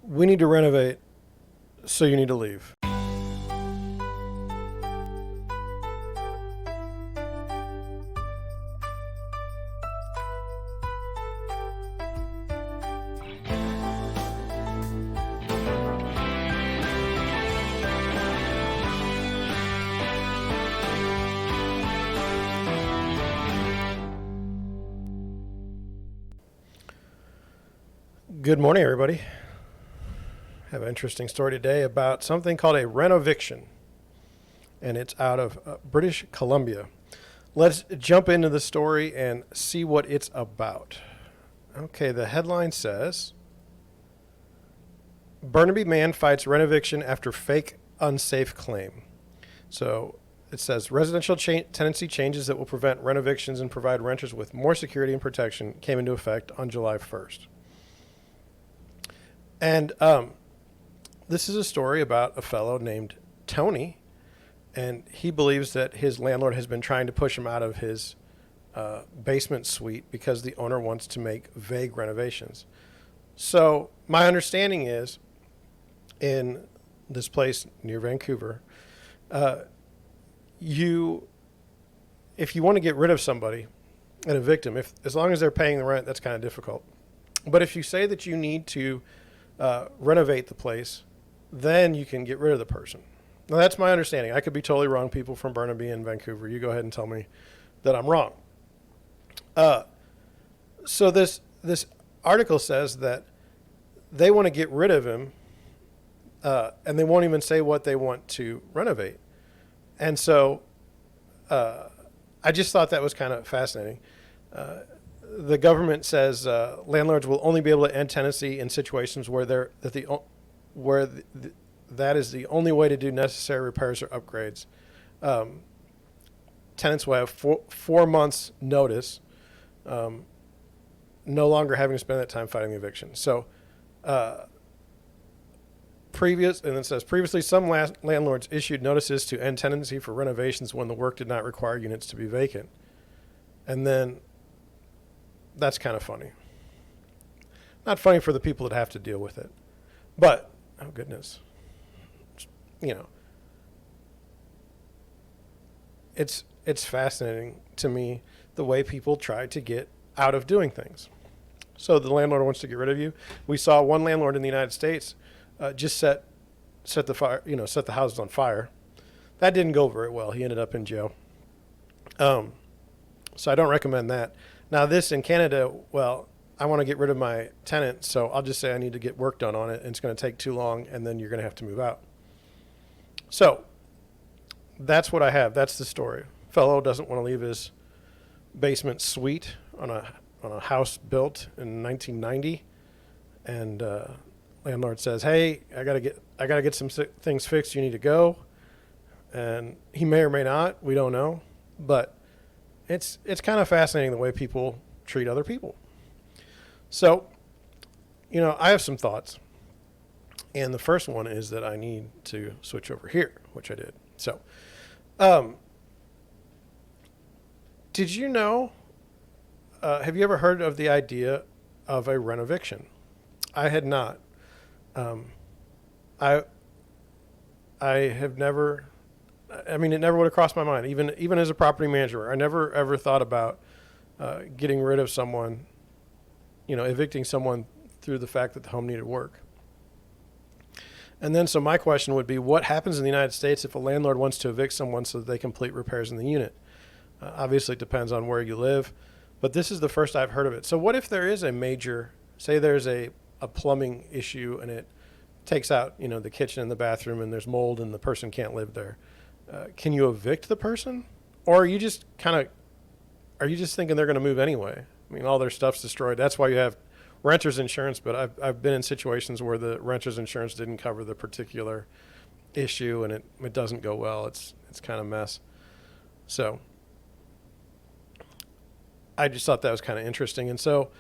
We need to renovate, so you need to leave. Good morning, everybody. I have an interesting story today about something called a renoviction, and it's out of British Columbia. Let's jump into the story and see what it's about. Okay, the headline says, Burnaby man fights renoviction after fake unsafe claim. So it says residential tenancy changes that will prevent renovictions and provide renters with more security and protection came into effect on July 1st. And this is a story about a fellow named Tony, and he believes that his landlord has been trying to push him out of his basement suite because the owner wants to make vague renovations. So my understanding is, in this place near Vancouver, if you want to get rid of somebody and evict them, as long as they're paying the rent, that's kind of difficult. But if you say that you need to renovate the place, then you can get rid of the person. Now, that's my understanding. I could be totally wrong. People from Burnaby and Vancouver, you go ahead and tell me that I'm wrong. So this article says that they want to get rid of him, and they won't even say what they want to renovate. And so I just thought that was kind of fascinating. The government says landlords will only be able to end tenancy in situations where that is the only way to do necessary repairs or upgrades. Tenants will have four months notice, no longer having to spend that time fighting the eviction. So previously some landlords issued notices to end tenancy for renovations when the work did not require units to be vacant. And then that's kind of funny. Not funny for the people that have to deal with it. But, oh goodness, it's fascinating to me the way people try to get out of doing things. So the landlord wants to get rid of you. We saw one landlord in the United States just set the houses on fire. That didn't go very well. He ended up in jail. So I don't recommend that. Now this in Canada, well, I want to get rid of my tenant, so I'll just say I need to get work done on it, and it's going to take too long, and then you're going to have to move out. So that's what I have. That's the story. Fellow doesn't want to leave his basement suite on a house built in 1990, and landlord says, "Hey, I gotta get some things fixed. You need to go," and he may or may not. We don't know, but it's kind of fascinating the way people treat other people. So, I have some thoughts. And the first one is that I need to switch over here, which I did. So, did you know, have you ever heard of the idea of a renoviction? I had not. I have never, it never would have crossed my mind, even as a property manager. I never ever thought about getting rid of someone, evicting someone through the fact that the home needed work. And then, so my question would be, what happens in the United States if a landlord wants to evict someone so that they complete repairs in the unit? Obviously, it depends on where you live, but this is the first I've heard of it. So what if there is a major, say there's a plumbing issue and it takes out, the kitchen and the bathroom, and there's mold and the person can't live there? Can you evict the person? Or are you just thinking they're going to move anyway? All their stuff's destroyed. That's why you have renter's insurance, but I've been in situations where the renter's insurance didn't cover the particular issue, and it doesn't go well. It's kind of a mess. So I just thought that was kind of interesting. And so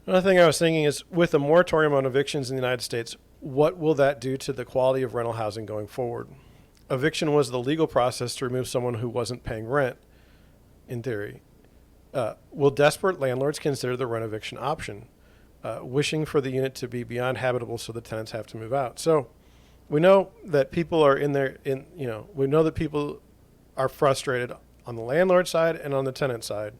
another thing I was thinking is, with a moratorium on evictions in the United States, what will that do to the quality of rental housing going forward? Eviction was the legal process to remove someone who wasn't paying rent, in theory. Will desperate landlords consider the renoviction option? wishing for the unit to be beyond habitable so the tenants have to move out. So we know that people are we know that people are frustrated on the landlord side and on the tenant side.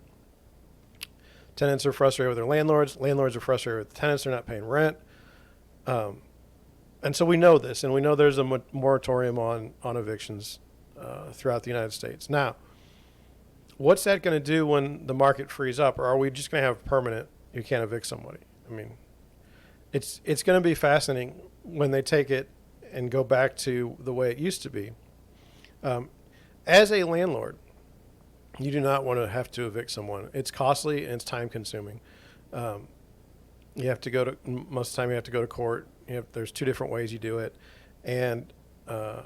Tenants are frustrated with their landlords. Landlords are frustrated with the tenants. They're not paying rent. And so we know this, and we know there's a moratorium on evictions throughout the United States. Now, what's that going to do when the market frees up, or are we just going to have permanent, you can't evict somebody? I mean, it's going to be fascinating when they take it and go back to the way it used to be. As a landlord, you do not want to have to evict someone. It's costly and it's time consuming. You have to go to, most of the time you have to go to court. There's two different ways you do it. And you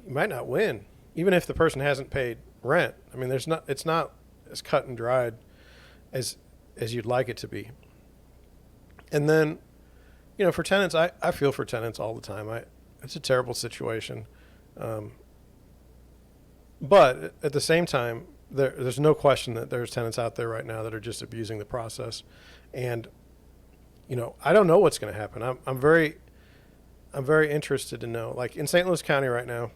might not win, even if the person hasn't paid rent. I mean, it's not as cut and dried as you'd like it to be. And then, for tenants, I feel for tenants all the time. It's a terrible situation. But at the same time, there's no question that there's tenants out there right now that are just abusing the process. And, I don't know what's going to happen. I'm very interested to know. Like in St. Louis County right now,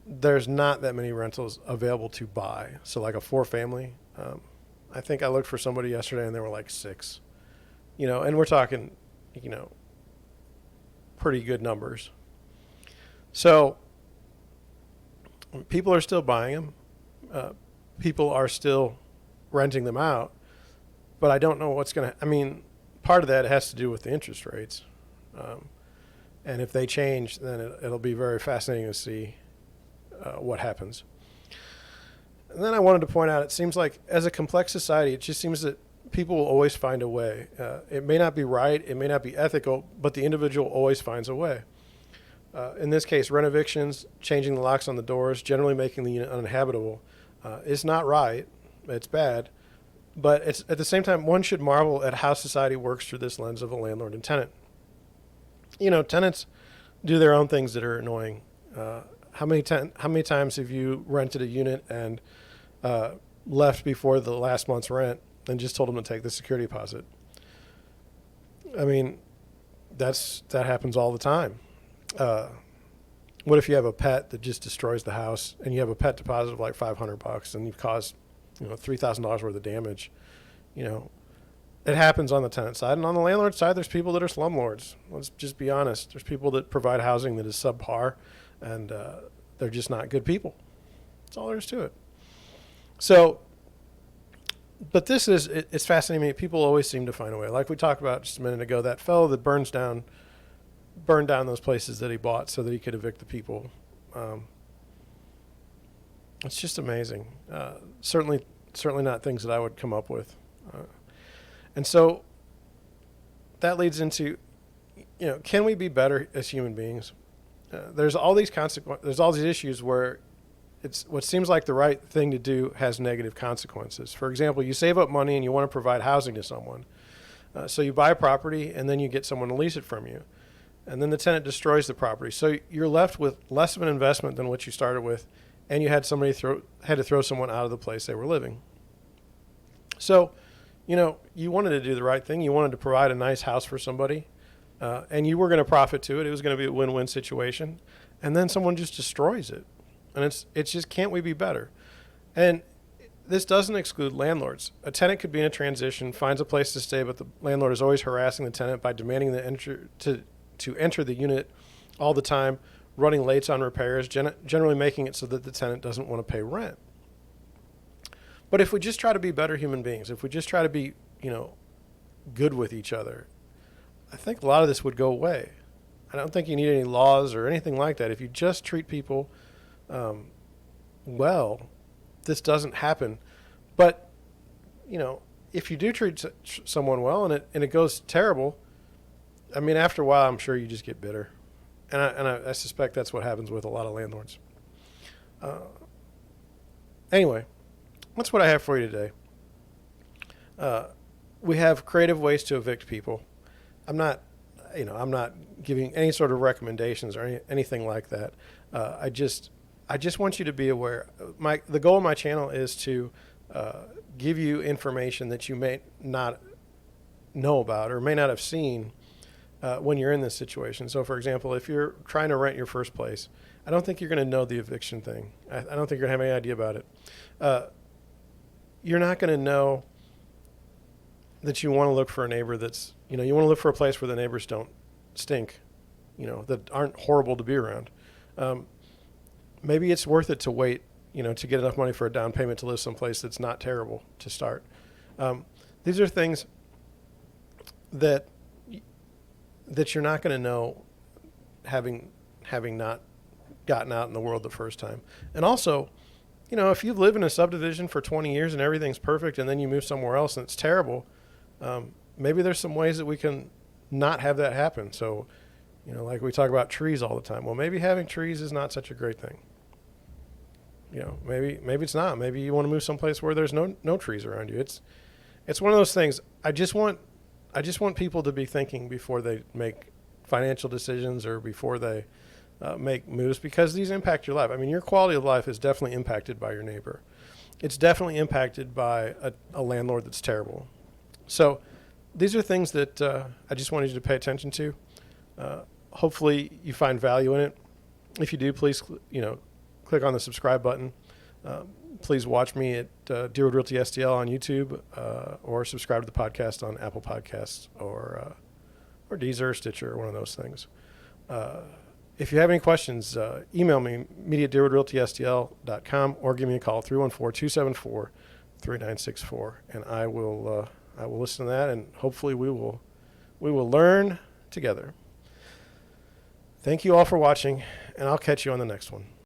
there's not that many rentals available to buy. So like a 4-family, I think I looked for somebody yesterday and there were like 6, and we're talking, pretty good numbers. So people are still buying them. People are still renting them out, but I don't know what's going to, part of that has to do with the interest rates. And if they change, then it'll be very fascinating to see what happens. And then I wanted to point out, it seems like as a complex society, it just seems that people will always find a way. It may not be right, it may not be ethical, but the individual always finds a way. In this case, renovictions, changing the locks on the doors, generally making the unit uninhabitable, is not right. It's bad. But it's at the same time, one should marvel at how society works through this lens of a landlord and tenant. Tenants do their own things that are annoying. How many times have you rented a unit and left before the last month's rent and just told them to take the security deposit? That happens all the time. What if you have a pet that just destroys the house and you have a pet deposit of like $500 and you've caused, $3,000 worth of damage? It happens on the tenant side, and on the landlord side, there's people that are slumlords. Let's just be honest. There's people that provide housing that is subpar, and they're just not good people. That's all there is to it. So, but it's fascinating. People always seem to find a way. Like we talked about just a minute ago, that fellow that burned down those places that he bought so that he could evict the people. It's just amazing. Certainly not things that I would come up with. And so that leads into, can we be better as human beings? There's all these there's all these issues where it's what seems like the right thing to do has negative consequences. For example, you save up money and you want to provide housing to someone. So you buy a property and then you get someone to lease it from you. And then the tenant destroys the property. So you're left with less of an investment than what you started with, and you had had to throw someone out of the place they were living. So, you wanted to do the right thing. You wanted to provide a nice house for somebody, and you were going to profit to it. It was going to be a win-win situation. And then someone just destroys it. And it's just, can't we be better? And this doesn't exclude landlords. A tenant could be in a transition, finds a place to stay, but the landlord is always harassing the tenant by demanding to enter the unit all the time, running lates on repairs, generally making it so that the tenant doesn't want to pay rent. But if we just try to be better human beings, if we just try to be, good with each other, I think a lot of this would go away. I don't think you need any laws or anything like that. If you just treat people well, this doesn't happen. But, if you do treat someone well and it goes terrible, after a while, I'm sure you just get bitter. And I suspect that's what happens with a lot of landlords. Anyway, that's what I have for you today. We have creative ways to evict people. I'm not giving any sort of recommendations or anything like that. I just want you to be aware. The goal of my channel is to give you information that you may not know about or may not have seen when you're in this situation. So, for example, if you're trying to rent your first place, I don't think you're going to know the eviction thing. I don't think you're going to have any idea about it. You're not going to know that you want to look for a neighbor that's, you want to look for a place where the neighbors don't stink, that aren't horrible to be around. Maybe it's worth it to wait, to get enough money for a down payment to live someplace that's not terrible to start. These are things that you're not going to know having not gotten out in the world the first time. And also, if you live in a subdivision for 20 years and everything's perfect and then you move somewhere else and it's terrible, maybe there's some ways that we can not have that happen. So, like we talk about trees all the time. Well, maybe having trees is not such a great thing. Maybe it's not. Maybe you want to move someplace where there's no trees around you. It's one of those things. I just want people to be thinking before they make financial decisions or before they make moves, because these impact your life. I mean, your quality of life is definitely impacted by your neighbor. It's definitely impacted by a landlord that's terrible. So these are things that I just wanted you to pay attention to. Hopefully you find value in it. If you do, please, click on the subscribe button. Please watch me at Deerwood Realty STL on YouTube, or subscribe to the podcast on Apple Podcasts or Deezer, Stitcher, one of those things. If you have any questions, email me, media@deerwoodrealtystl.com, or give me a call, 314-274-3964, and I will listen to that, and hopefully we will learn together. Thank you all for watching, and I'll catch you on the next one.